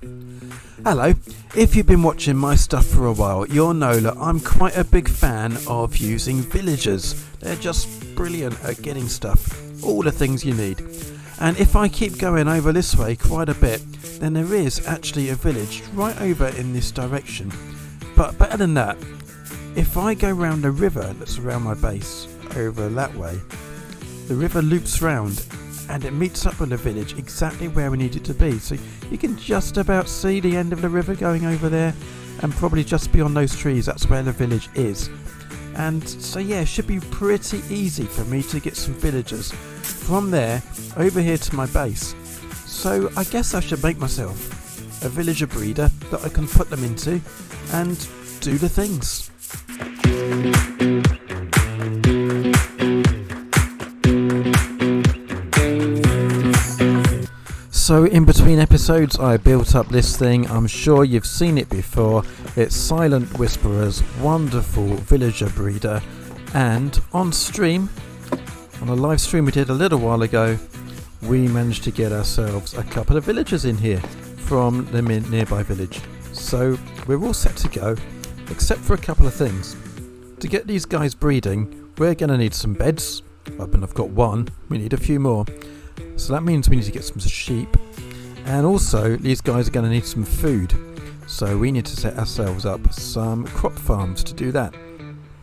Hello, if you've been watching my stuff for a while, you'll know that I'm quite a big fan of using villagers. They're just brilliant at getting stuff, all the things you need. And if I keep going over this way quite a bit, then there is actually a village right over in this direction. But better than that, if I go round the river that's around my base, over that way, the river loops round and it meets up with the village exactly where we need it to be. So you can just about see the end of the river going over there, and probably just beyond those trees, that's where the village is. And so yeah, it should be pretty easy for me to get some villagers from there over here to my base. So I guess I should make myself a villager breeder that I can put them into and do the things. So in between episodes I built up this thing. I'm sure you've seen it before. It's Silent Whisperer's wonderful villager breeder, and on stream, on a live stream we did a little while ago, we managed to get ourselves a couple of villagers in here from the nearby village. So we're all set to go, except for a couple of things. To get these guys breeding, we're going to need some beds. I've got one, we need a few more. So that means we need to get some sheep, and also these guys are going to need some food, so we need to set ourselves up some crop farms to do that.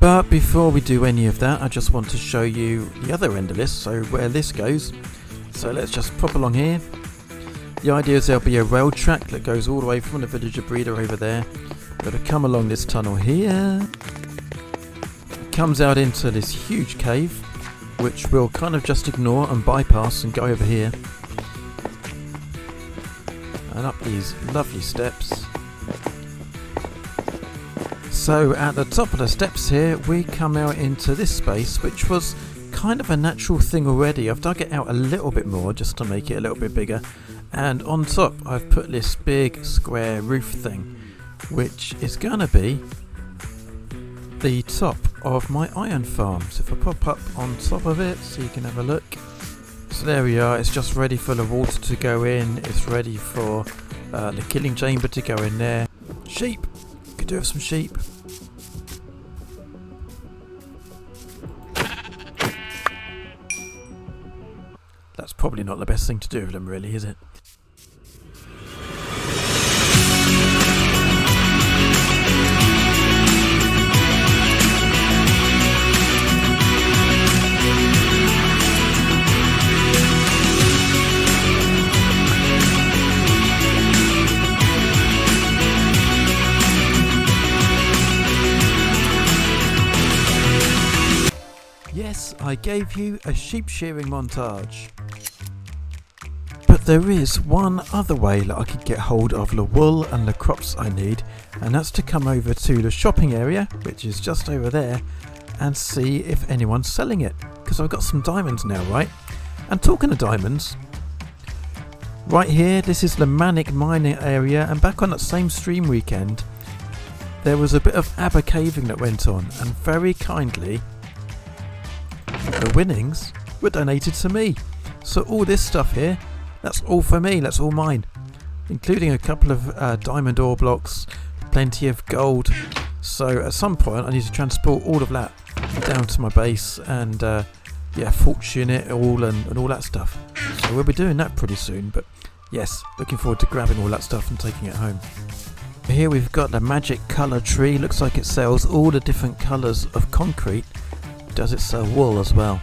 But before we do any of that, I just want to show you the other end of this, so where this goes. So let's just pop along here. The idea is there'll be a rail track that goes all the way from the villager breeder over there. It'll come along this tunnel here, it comes out into this huge cave, which we'll kind of just ignore and bypass and go over here and up these lovely steps. So at the top of the steps here we come out into this space, which was kind of a natural thing already. I've dug it out a little bit more just to make it a little bit bigger, and on top I've put this big square roof thing, which is gonna be the top of my iron farm. So if I pop up on top of it so you can have a look. So there we are, it's just ready for the water to go in, it's ready for the killing chamber to go in there. Sheep! Could do with some sheep. That's probably not the best thing to do with them really, is it? Yes, I gave you a sheep shearing montage. But there is one other way that I could get hold of the wool and the crops I need, and that's to come over to the shopping area, which is just over there, and see if anyone's selling it. Because I've got some diamonds now, right? And talking of diamonds, right here, this is the Manic mining area, and back on that same stream weekend, there was a bit of aber caving that went on, and very kindly, the winnings were donated to me. So all this stuff here, that's all for me, that's all mine, including a couple of diamond ore blocks, plenty of gold. So at some point I need to transport all of that down to my base and fortune it all and all that stuff. So we'll be doing that pretty soon, but yes, looking forward to grabbing all that stuff and taking it home. Here we've got the magic colour tree, looks like it sells all the different colours of concrete. Does it sell wool as well?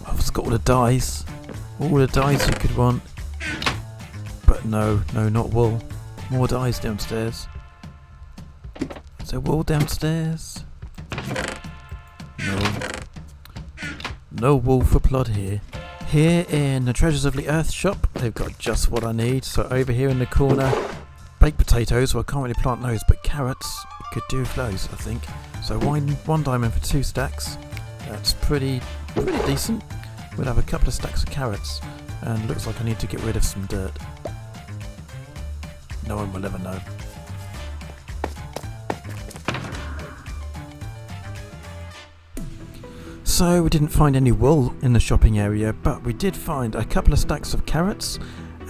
Oh, it's got all the dyes you could want, but no, not wool. More dyes downstairs. Is there wool downstairs? No wool for Plod here. Here in the Treasures of the Earth shop, they've got just what I need. So over here in the corner, baked potatoes. Well, I can't really plant those, but carrots could do with those, I think. So one diamond for 2 stacks. That's pretty decent. We'll have a couple of stacks of carrots, and looks like I need to get rid of some dirt. No one will ever know. So we didn't find any wool in the shopping area, but we did find a couple of stacks of carrots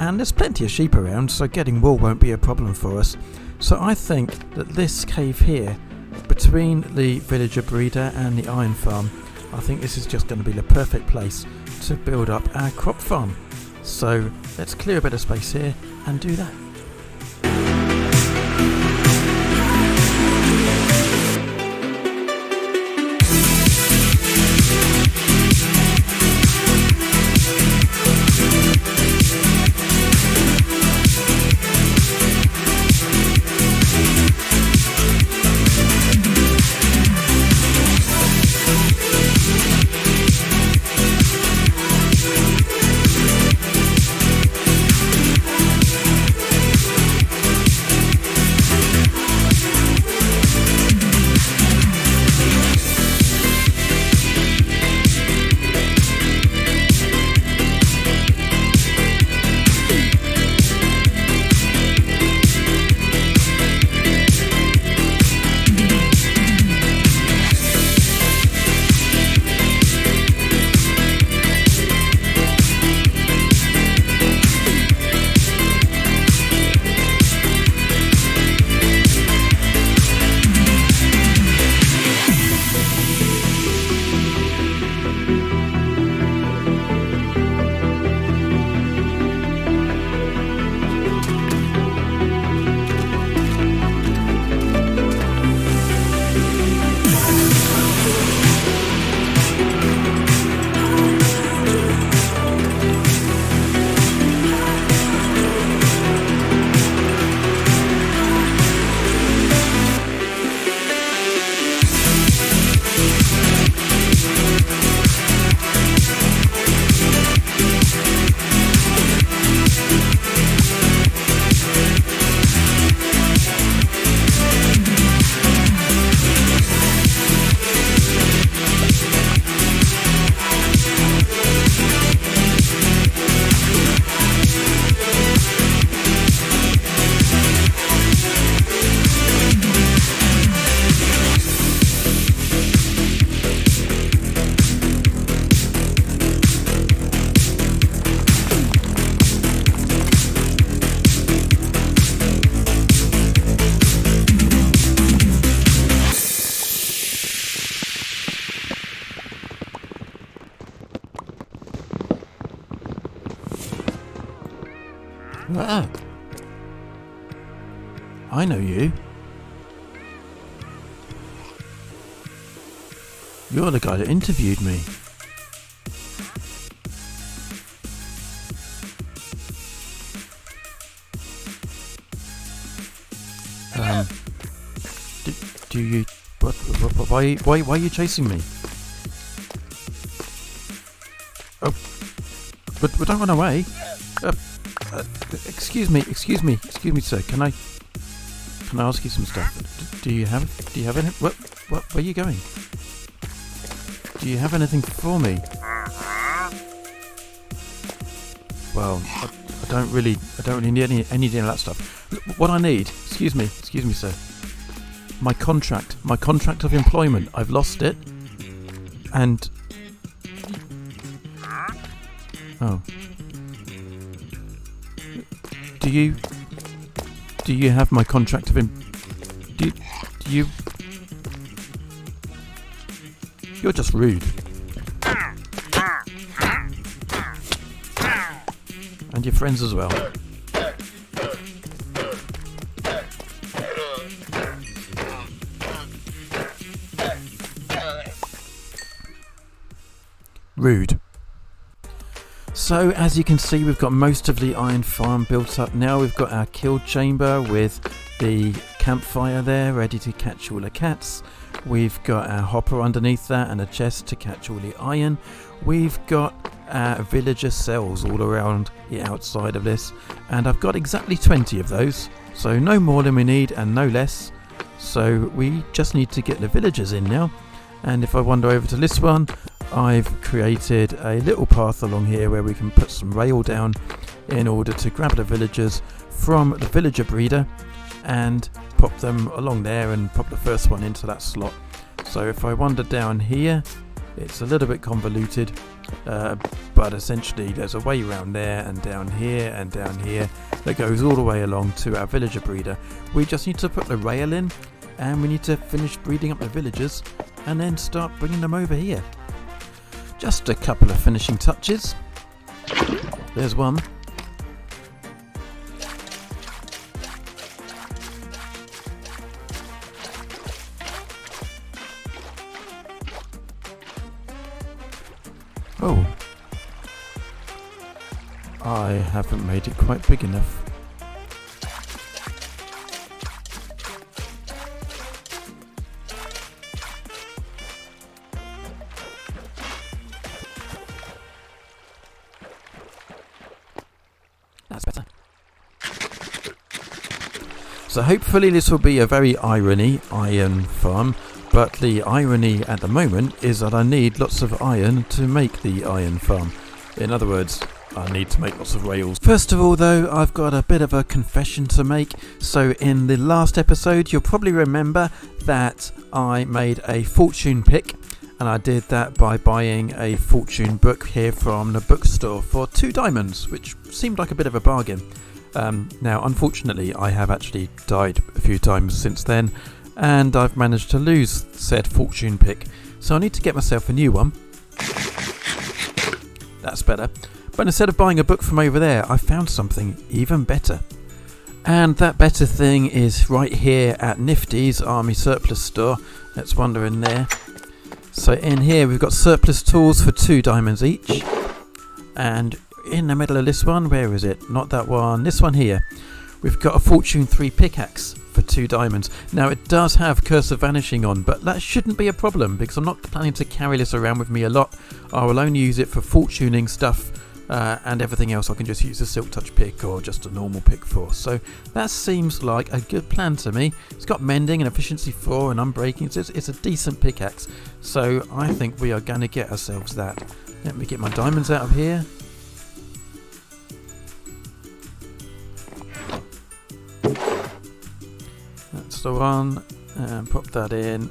and there's plenty of sheep around, so getting wool won't be a problem for us. So I think that this cave here, between the villager breeder and the iron farm, I think this is just going to be the perfect place to build up our crop farm. So let's clear a bit of space here and do that. Ah. I know you. You're the guy that interviewed me. Do you... Why are you chasing me? Oh, but don't run away. Excuse me, sir. Can I ask you some stuff? Do you have any? Where are you going? Do you have anything for me? Well, I don't really need any of that stuff. What I need, excuse me, sir. My contract of employment. I've lost it. And oh. Do you have my contract of do you? You're just rude. And your friends as well. Rude. So as you can see, we've got most of the iron farm built up now. We've got our kill chamber with the campfire there ready to catch all the cats. We've got our hopper underneath that and a chest to catch all the iron. We've got our villager cells all around the outside of this, and I've got exactly 20 of those, so no more than we need and no less. So we just need to get the villagers in now. And if I wander over to this one, I've created a little path along here where we can put some rail down in order to grab the villagers from the villager breeder and pop them along there and pop the first one into that slot. So if I wander down here, It's a little bit convoluted, but essentially there's a way around there and down here that goes all the way along to our villager breeder. We just need to put the rail in, and we need to finish breeding up the villagers and then start bringing them over here. Just a couple of finishing touches. There's one. Oh, I haven't made it quite big enough. That's better. So hopefully this will be a very iron farm. But the irony at the moment is that I need lots of iron to make the iron farm. In other words, I need to make lots of rails. First of all though, I've got a bit of a confession to make. So in the last episode, you'll probably remember that I made a fortune pick. And I did that by buying a fortune book here from the bookstore for 2 diamonds, which seemed like a bit of a bargain. Now, unfortunately, I have actually died a few times since then. And I've managed to lose said fortune pick, so I need to get myself a new one. That's better. But instead of buying a book from over there, I found something even better. And that better thing is right here at Nifty's Army Surplus Store. Let's wander in there. So in here we've got surplus tools for 2 diamonds each. And in the middle of this one, where is it? Not that one, this one here. We've got a Fortune 3 pickaxe for 2 diamonds. Now it does have Curse of Vanishing on, but that shouldn't be a problem because I'm not planning to carry this around with me a lot. I will only use it for fortuning stuff, and everything else I can just use a Silk Touch pick or just a normal pick for. So that seems like a good plan to me. It's got mending and efficiency 4 and unbreaking, so it's a decent pickaxe. So I think we are going to get ourselves that. Let me get my diamonds out of here. That's the one, and pop that in,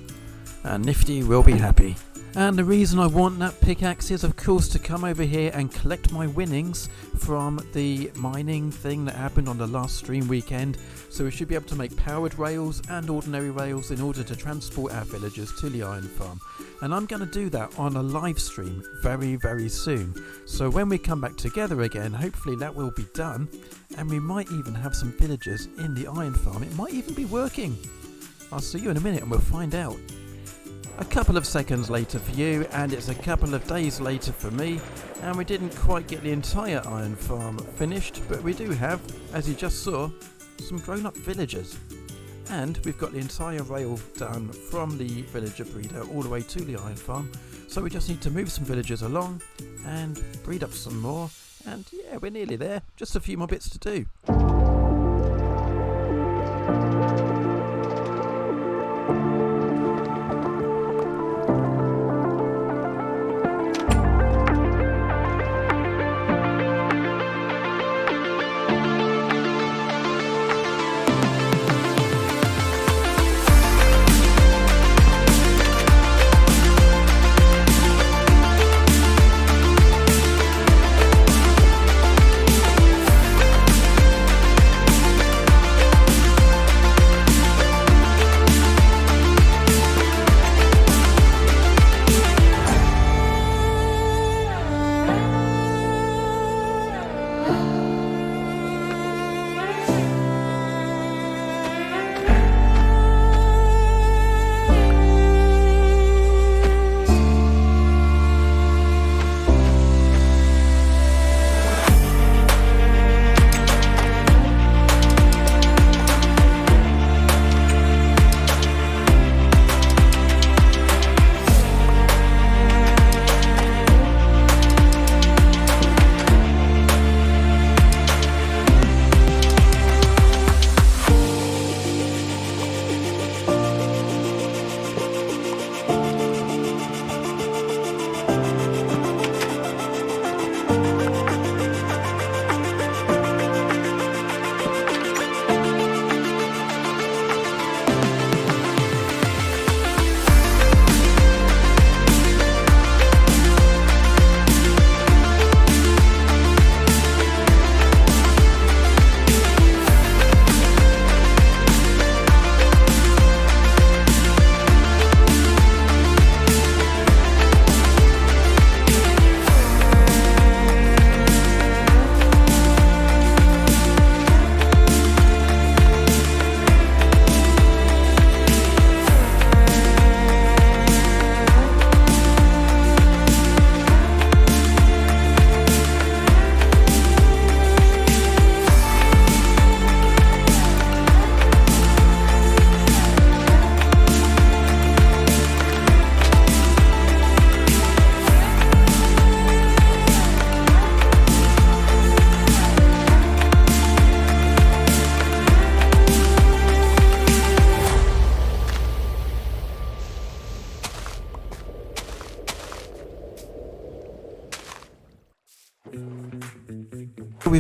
and Nifty will be happy. And the reason I want that pickaxe is of course to come over here and collect my winnings from the mining thing that happened on the last stream weekend. So we should be able to make powered rails and ordinary rails in order to transport our villagers to the iron farm. And I'm going to do that on a live stream very, very soon. So when we come back together again, hopefully that will be done. And we might even have some villagers in the iron farm. It might even be working. I'll see you in a minute and we'll find out. A couple of seconds later for you, and it's a couple of days later for me, and we didn't quite get the entire iron farm finished, but we do have, as you just saw, some grown-up villagers. And we've got the entire rail done from the villager breeder all the way to the iron farm, so we just need to move some villagers along and breed up some more, and yeah, we're nearly there, just a few more bits to do.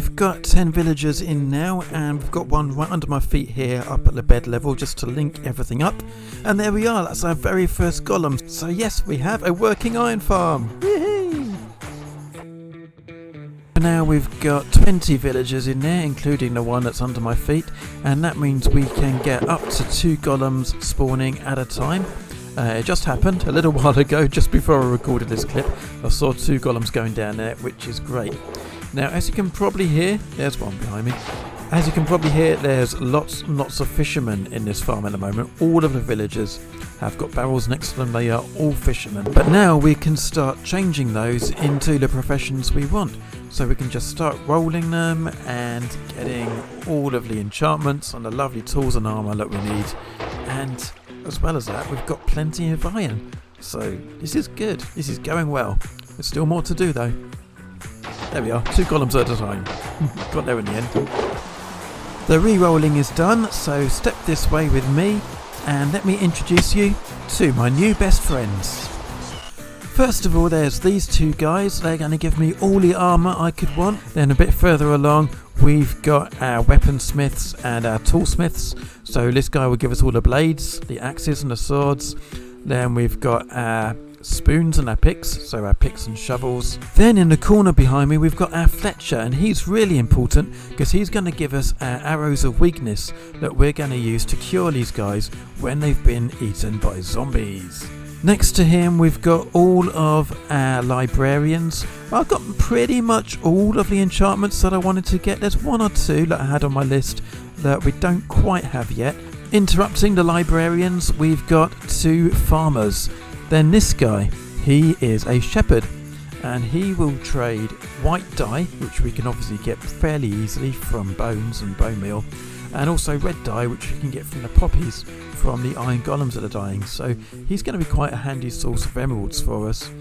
we've got 10 villagers in now, and we've got one right under my feet here up at the bed level just to link everything up. And there we are, that's our very first golem. So yes, we have a working iron farm. Woohoo! Now we've got 20 villagers in there, including the one that's under my feet, and that means we can get up to 2 golems spawning at a time. It just happened a little while ago, just before I recorded this clip. I saw 2 golems going down there, which is great. Now, as you can probably hear, there's one behind me. As you can probably hear, there's lots and lots of fishermen in this farm at the moment. All of the villagers have got barrels next to them. They are all fishermen. But now we can start changing those into the professions we want. So we can just start rolling them and getting all of the enchantments and the lovely tools and armour that we need. And as well as that, we've got plenty of iron. So this is good. This is going well. There's still more to do though. There we are, 2 golems at a time. Got there in the end. The re-rolling is done, so step this way with me and let me introduce you to my new best friends. First of all, there's these 2 guys. They're going to give me all the armour I could want. Then a bit further along, we've got our weaponsmiths and our toolsmiths. So this guy will give us all the blades, the axes and the swords. Then we've got our spoons and our picks, so our picks and shovels. Then in the corner behind me we've got our Fletcher, and he's really important because he's going to give us our arrows of weakness that we're going to use to cure these guys when they've been eaten by zombies. Next to him we've got all of our librarians. I've got pretty much all of the enchantments that I wanted to get. There's 1 or 2 that I had on my list that we don't quite have yet. Interrupting the librarians, we've got 2 farmers. Then this guy, he is a shepherd, and he will trade white dye, which we can obviously get fairly easily from bones and bone meal, and also red dye, which we can get from the poppies from the iron golems that are dying. So he's going to be quite a handy source of emeralds for us.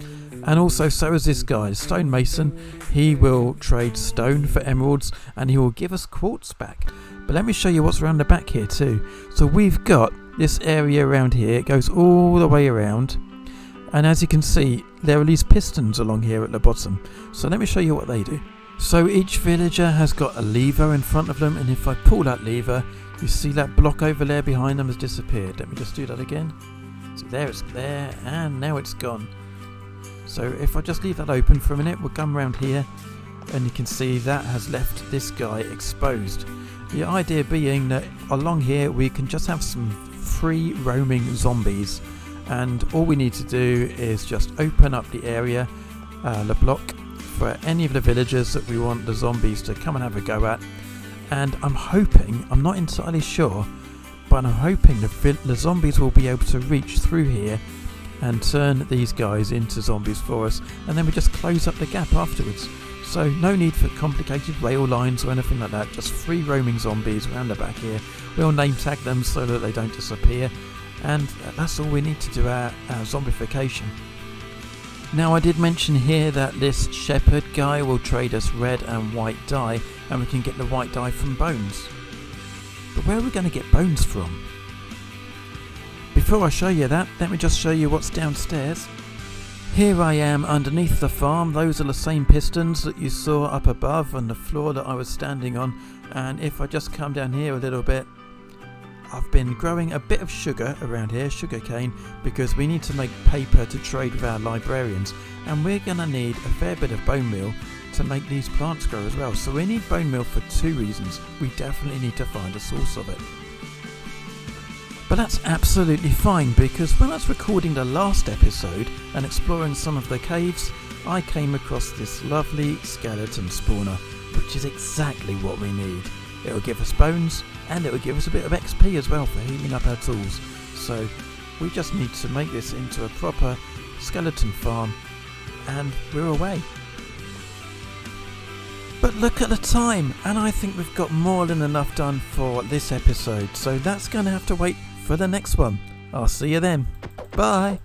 And also, so is this guy, stonemason. He will trade stone for emeralds, and he will give us quartz back. But let me show you what's around the back here too. So we've got this area around here. It goes all the way around. And as you can see, there are these pistons along here at the bottom. So let me show you what they do. So each villager has got a lever in front of them, and if I pull that lever, you see that block over there behind them has disappeared. Let me just do that again. So there it's there, and now it's gone. So if I just leave that open for a minute, we'll come around here, and you can see that has left this guy exposed. The idea being that along here we can just have some free roaming zombies. And all we need to do is just open up the area, the block, for any of the villagers that we want the zombies to come and have a go at. And I'm hoping, I'm not entirely sure, but I'm hoping the zombies will be able to reach through here and turn these guys into zombies for us, and then we just close up the gap afterwards. So no need for complicated rail lines or anything like that, just free roaming zombies around the back here. We'll name tag them so that they don't disappear. And that's all we need to do our zombification. Now I did mention here that this shepherd guy will trade us red and white dye, and we can get the white dye from bones. But where are we going to get bones from? Before I show you that, let me just show you what's downstairs. Here I am underneath the farm. Those are the same pistons that you saw up above on the floor that I was standing on. And if I just come down here a little bit, I've been growing a bit of sugar around here, sugar cane, because we need to make paper to trade with our librarians, and we're going to need a fair bit of bone meal to make these plants grow as well. So we need bone meal for 2 reasons. We definitely need to find a source of it. But that's absolutely fine, because when I was recording the last episode and exploring some of the caves, I came across this lovely skeleton spawner, which is exactly what we need. It will give us bones, and it will give us a bit of XP as well for healing up our tools. So we just need to make this into a proper skeleton farm, and we're away. But look at the time, and I think we've got more than enough done for this episode, so that's going to have to wait for the next one. I'll see you then. Bye.